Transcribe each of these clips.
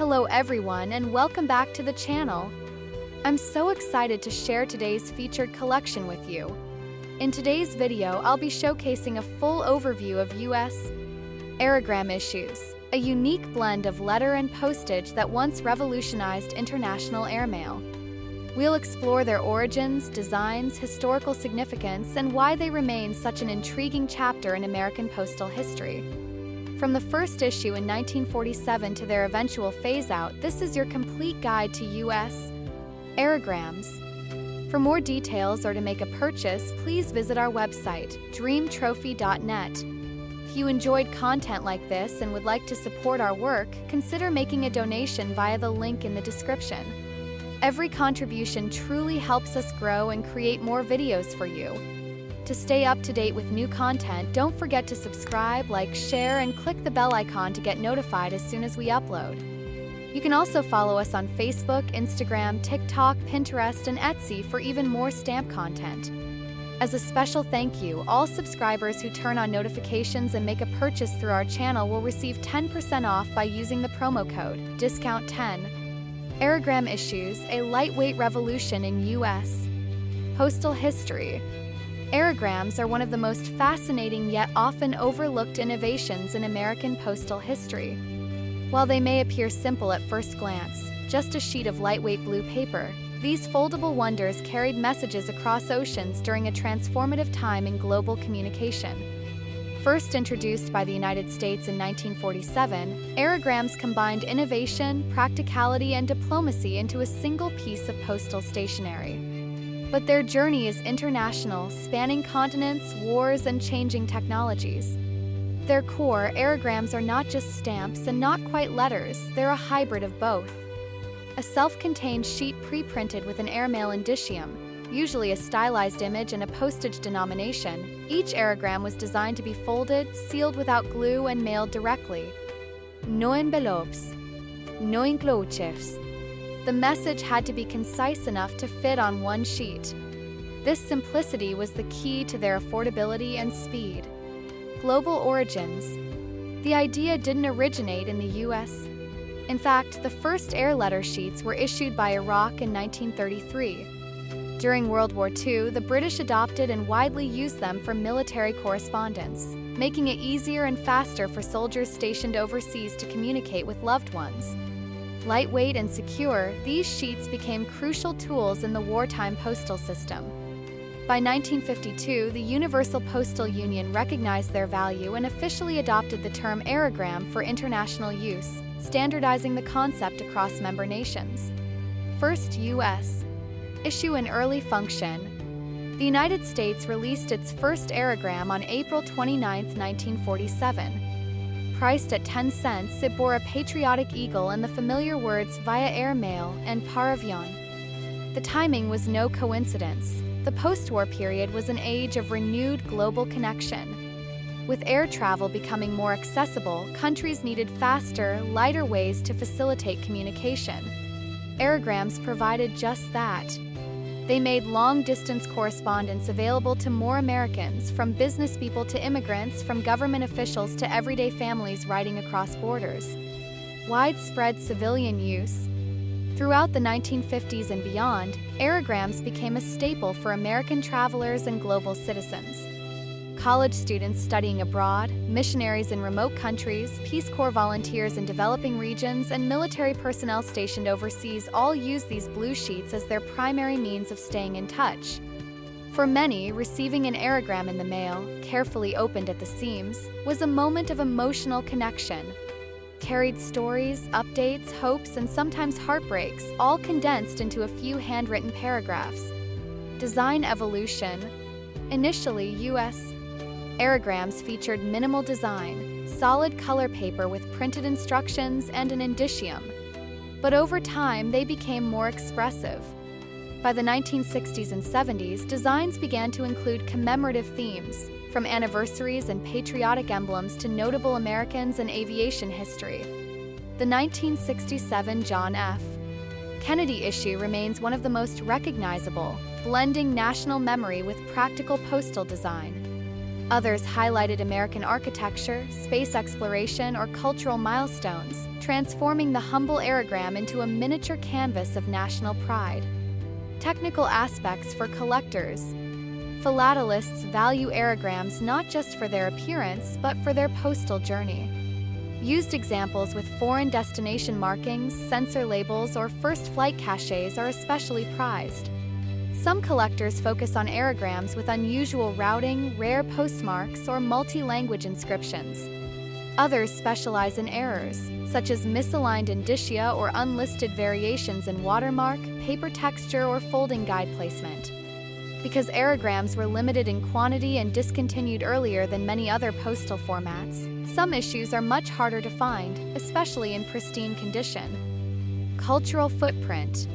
Hello everyone and welcome back to the channel. I'm so excited to share today's featured collection with you. In today's video, I'll be showcasing a full overview of U.S. Aerogramme Issues, a unique blend of letter and postage that once revolutionized international airmail. We'll explore their origins, designs, historical significance, and why they remain such an intriguing chapter in American postal history. From the first issue in 1947 to their eventual phase-out, this is your complete guide to U.S. aerogrammes. For more details or to make a purchase, please visit our website, DreamTrophy.net. If you enjoyed content like this and would like to support our work, consider making a donation via the link in the description. Every contribution truly helps us grow and create more videos for you. To stay up to date with new content, don't forget to subscribe, like, share, and click the bell icon to get notified as soon as we upload. You can also follow us on Facebook, Instagram, TikTok, Pinterest, and Etsy for even more stamp content. As a special thank you, all subscribers who turn on notifications and make a purchase through our channel will receive 10% off by using the promo code DISCOUNT10. Aerogramme Issues, a lightweight revolution in U.S. postal history. Aerogrammes are one of the most fascinating yet often overlooked innovations in American postal history. While they may appear simple at first glance, just a sheet of lightweight blue paper, these foldable wonders carried messages across oceans during a transformative time in global communication. First introduced by the United States in 1947, aerogrammes combined innovation, practicality, and diplomacy into a single piece of postal stationery. But their journey is international, spanning continents, wars, and changing technologies. Their core, aerogrammes are not just stamps and not quite letters, they're a hybrid of both. A self-contained sheet pre-printed with an airmail indicium, usually a stylized image and a postage denomination, each aerogramme was designed to be folded, sealed without glue, and mailed directly. No envelopes, no enclosures. The message had to be concise enough to fit on one sheet. This simplicity was the key to their affordability and speed. Global origins. The idea didn't originate in the U.S. In fact, the first air letter sheets were issued by Iraq in 1933. During World War II, the British adopted and widely used them for military correspondence, making it easier and faster for soldiers stationed overseas to communicate with loved ones. Lightweight and secure, these sheets became crucial tools in the wartime postal system. By 1952, the Universal Postal Union recognized their value and officially adopted the term aerogramme for international use, standardizing the concept across member nations. First, U.S. issue and early function. The United States released its first aerogramme on April 29, 1947. Priced at 10 cents, it bore a patriotic eagle and the familiar words via airmail and par avion. The timing was no coincidence. The post-war period was an age of renewed global connection. With air travel becoming more accessible, countries needed faster, lighter ways to facilitate communication. Aerogrammes provided just that. They made long-distance correspondence available to more Americans, from business people to immigrants, from government officials to everyday families riding across borders. Widespread civilian use. Throughout the 1950s and beyond, aerogrammes became a staple for American travelers and global citizens. College students studying abroad, missionaries in remote countries, Peace Corps volunteers in developing regions, and military personnel stationed overseas all use these blue sheets as their primary means of staying in touch. For many, receiving an aerogramme in the mail, carefully opened at the seams, was a moment of emotional connection. Carried stories, updates, hopes, and sometimes heartbreaks, all condensed into a few handwritten paragraphs. Design evolution. Initially, U.S. aerogrammes featured minimal design, solid color paper with printed instructions, and an indicium. But over time, they became more expressive. By the 1960s and 70s, designs began to include commemorative themes, from anniversaries and patriotic emblems to notable Americans and aviation history. The 1967 John F. Kennedy issue remains one of the most recognizable, blending national memory with practical postal design. Others highlighted American architecture, space exploration, or cultural milestones, transforming the humble aerogramme into a miniature canvas of national pride. Technical aspects for collectors. Philatelists value aerogrammes not just for their appearance, but for their postal journey. Used examples with foreign destination markings, sensor labels, or first flight cachets are especially prized. Some collectors focus on aerogrammes with unusual routing, rare postmarks, or multi-language inscriptions. Others specialize in errors, such as misaligned indicia or unlisted variations in watermark, paper texture, or folding guide placement. Because aerogrammes were limited in quantity and discontinued earlier than many other postal formats, some issues are much harder to find, especially in pristine condition. Cultural footprint.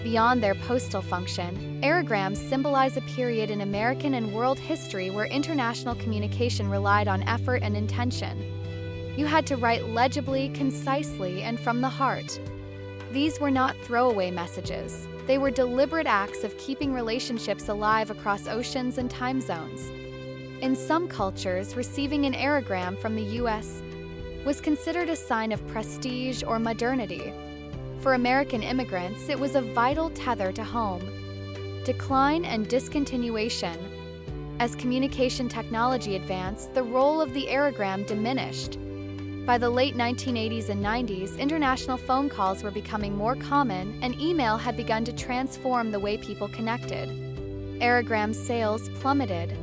Beyond their postal function, aerogrammes symbolize a period in American and world history where international communication relied on effort and intention. You had to write legibly, concisely, and from the heart. These were not throwaway messages. They were deliberate acts of keeping relationships alive across oceans and time zones. In some cultures, receiving an aerogramme from the U.S. was considered a sign of prestige or modernity. For American immigrants, it was a vital tether to home. Decline and discontinuation. As communication technology advanced, the role of the aerogramme diminished. By the late 1980s and 90s, international phone calls were becoming more common, and email had begun to transform the way people connected. Aerogramme sales plummeted.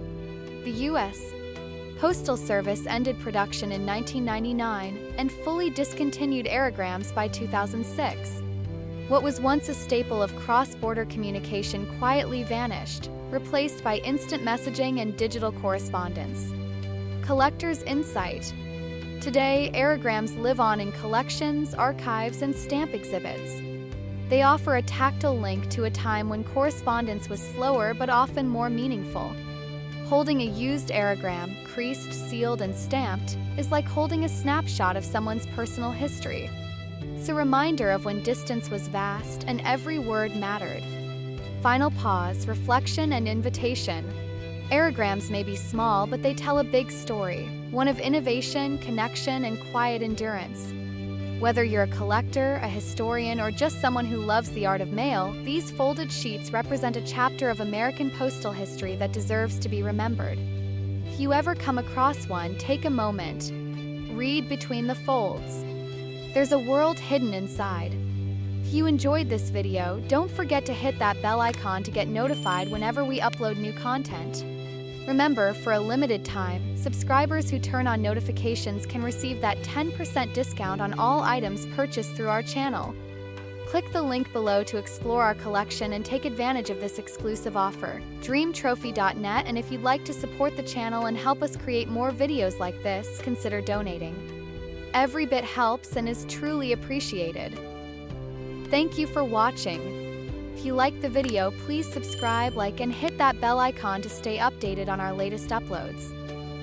The U.S. Postal Service ended production in 1999 and fully discontinued aerogrammes by 2006. What was once a staple of cross-border communication quietly vanished, replaced by instant messaging and digital correspondence. Collector's insight. Today, aerogrammes live on in collections, archives, and stamp exhibits. They offer a tactile link to a time when correspondence was slower but often more meaningful. Holding a used aerogramme, creased, sealed, and stamped, is like holding a snapshot of someone's personal history. It's a reminder of when distance was vast and every word mattered. Final pause, reflection, and invitation. Aerogrammes may be small, but they tell a big story, one of innovation, connection, and quiet endurance. Whether you're a collector, a historian, or just someone who loves the art of mail, these folded sheets represent a chapter of American postal history that deserves to be remembered. If you ever come across one, take a moment. Read between the folds. There's a world hidden inside. If you enjoyed this video, don't forget to hit that bell icon to get notified whenever we upload new content. Remember, for a limited time, subscribers who turn on notifications can receive that 10% discount on all items purchased through our channel. Click the link below to explore our collection and take advantage of this exclusive offer. DreamTrophy.net, and if you'd like to support the channel and help us create more videos like this, consider donating. Every bit helps and is truly appreciated. Thank you for watching. If you liked the video, please subscribe, like, and hit that bell icon to stay updated on our latest uploads.